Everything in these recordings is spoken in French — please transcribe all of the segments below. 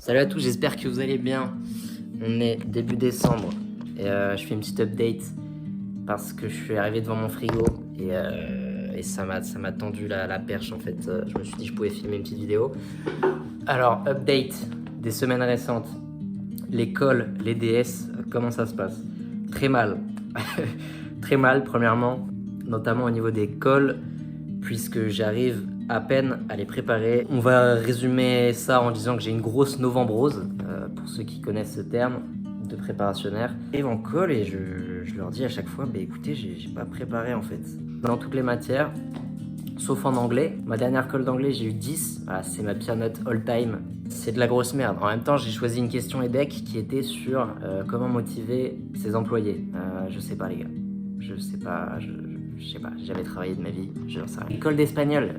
Salut à tous, j'espère que vous allez bien. On est début décembre et je fais une petite update parce que je suis arrivé devant mon frigo et ça m'a tendu la perche en fait. Je me suis dit que je pouvais filmer une petite vidéo. Alors, update des semaines récentes. L'école, les DS, comment ça se passe? Très mal. Très mal, premièrement, notamment au niveau des cols, puisque j'arrive à peine à les préparer. On va résumer ça en disant que j'ai une grosse novembrose, pour ceux qui connaissent ce terme de préparationnaire. J'arrive en colle et je leur dis à chaque fois, bah écoutez, j'ai pas préparé en fait. Dans toutes les matières, sauf en anglais. Ma dernière colle d'anglais, j'ai eu 10. Voilà, c'est ma pire note all time. C'est de la grosse merde. En même temps, j'ai choisi une question EDEC qui était sur comment motiver ses employés. Je sais pas les gars. Je sais pas, j'ai jamais travaillé de ma vie, j'en sais rien. École d'espagnol,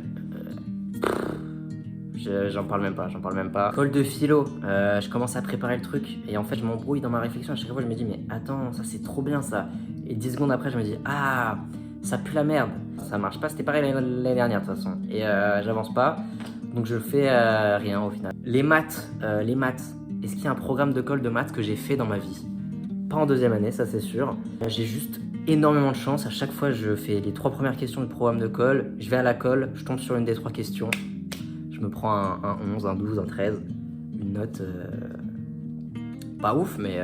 j'en parle même pas. École de philo, je commence à préparer le truc et en fait je m'embrouille dans ma réflexion. À chaque fois je me dis mais attends, ça c'est trop bien ça. Et 10 secondes après je me dis ah, ça pue la merde. Ça marche pas, c'était pareil l'année dernière de toute façon. Et j'avance pas, donc je fais rien au final. Les maths, est-ce qu'il y a un programme de colle de maths que j'ai fait dans ma vie? Pas en deuxième année, ça c'est sûr. J'ai juste énormément de chance. À chaque fois, je fais les 3 premières questions du programme de colle. Je vais à la colle, je tombe sur une des 3 questions. Je me prends un 11, un 12, un 13. Une note pas ouf, mais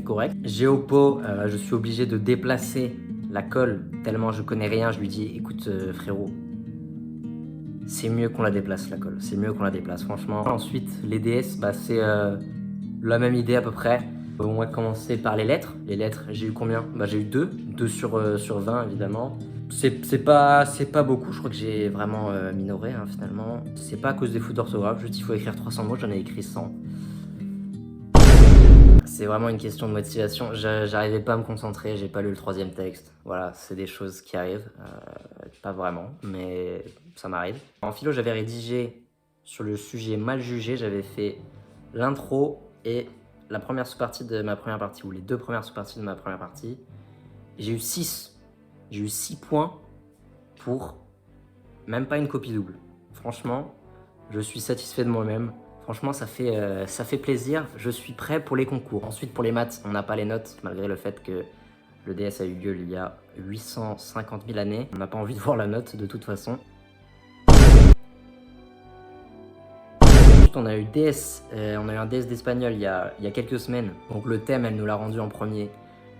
correcte. Géopo, je suis obligé de déplacer la colle tellement je connais rien. Je lui dis, écoute frérot, c'est mieux qu'on la déplace la colle. C'est mieux qu'on la déplace, franchement. Ensuite, les DS, bah, c'est la même idée à peu près. On va commencer par les lettres. Les lettres, j'ai eu combien? Bah, j'ai eu 2. 2 sur 20, évidemment. C'est pas beaucoup. Je crois que j'ai vraiment minoré, hein, finalement. C'est pas à cause des fautes d'orthographe. Juste, il faut écrire 300 mots. J'en ai écrit 100. C'est vraiment une question de motivation. J'arrivais pas à me concentrer. J'ai pas lu le 3e texte. Voilà, c'est des choses qui arrivent. Pas vraiment, mais ça m'arrive. En philo, j'avais rédigé sur le sujet mal jugé. J'avais fait l'intro et la première sous-partie de ma première partie, ou les 2 premières sous-parties de ma première partie. J'ai eu 6. J'ai eu 6 points pour même pas une copie double. Franchement, je suis satisfait de moi-même. Franchement, ça fait plaisir. Je suis prêt pour les concours. Ensuite, pour les maths, on n'a pas les notes, malgré le fait que le DS a eu lieu il y a 850 000 années. On n'a pas envie de voir la note de toute façon. On a eu un DS d'espagnol il y a quelques semaines. Donc le thème, elle nous l'a rendu en premier.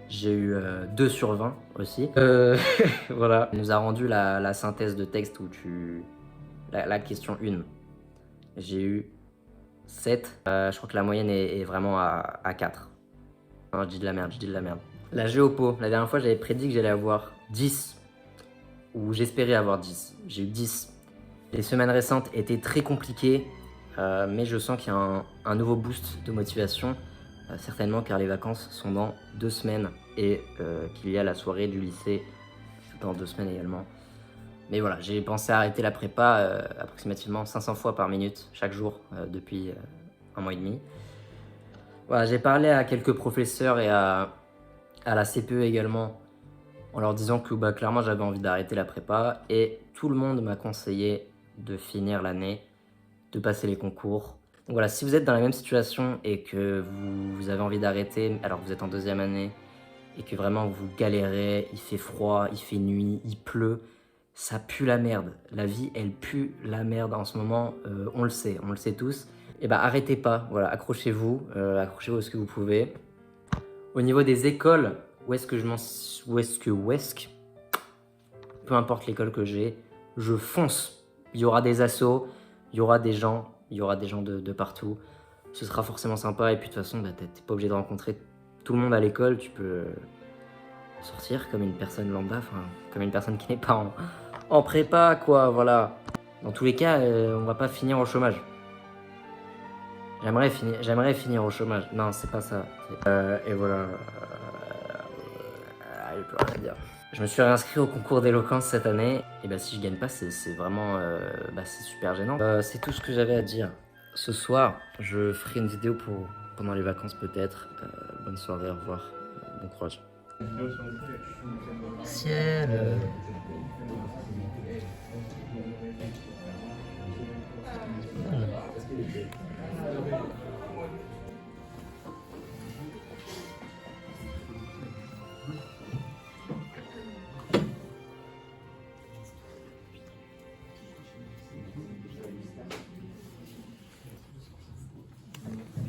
J'ai eu 2 sur 20 aussi. Voilà. Elle nous a rendu la synthèse de texte où la question 1. J'ai eu 7. Je crois que la moyenne est vraiment à 4. Non, je dis de la merde. La géopo. La dernière fois, j'avais prédit que j'allais avoir 10. Ou j'espérais avoir 10. J'ai eu 10. Les semaines récentes étaient très compliquées. Mais je sens qu'il y a un nouveau boost de motivation, certainement car les vacances sont dans 2 semaines et qu'il y a la soirée du lycée dans 2 semaines également. Mais voilà, j'ai pensé à arrêter la prépa approximativement 500 fois par minute chaque jour depuis 1 mois et demi. Voilà, j'ai parlé à quelques professeurs et à la CPE également en leur disant que bah, clairement j'avais envie d'arrêter la prépa et tout le monde m'a conseillé de finir l'année, de passer les concours. Donc voilà, si vous êtes dans la même situation et que vous avez envie d'arrêter alors que vous êtes en 2e année et que vraiment vous galérez, il fait froid, il fait nuit, il pleut, ça pue la merde. La vie, elle pue la merde en ce moment, on le sait tous. Et bah arrêtez pas, voilà, accrochez-vous à ce que vous pouvez. Au niveau des écoles, peu importe l'école que j'ai, je fonce. Il y aura des assos, il y aura des gens de partout. Ce sera forcément sympa et puis de toute façon, bah, t'es pas obligé de rencontrer tout le monde à l'école. Tu peux sortir comme une personne lambda, enfin comme une personne qui n'est pas en prépa, quoi, voilà. Dans tous les cas, on va pas finir au chômage. J'aimerais finir au chômage. Non, c'est pas ça. Et voilà. Je peux rien dire. Je me suis réinscrit au concours d'éloquence cette année. Et bah si je gagne pas, c'est vraiment c'est super gênant. C'est tout ce que j'avais à dire. Ce soir, je ferai une vidéo pendant les vacances peut-être. Bonne soirée, au revoir. Bon courage. Ciel. Voilà.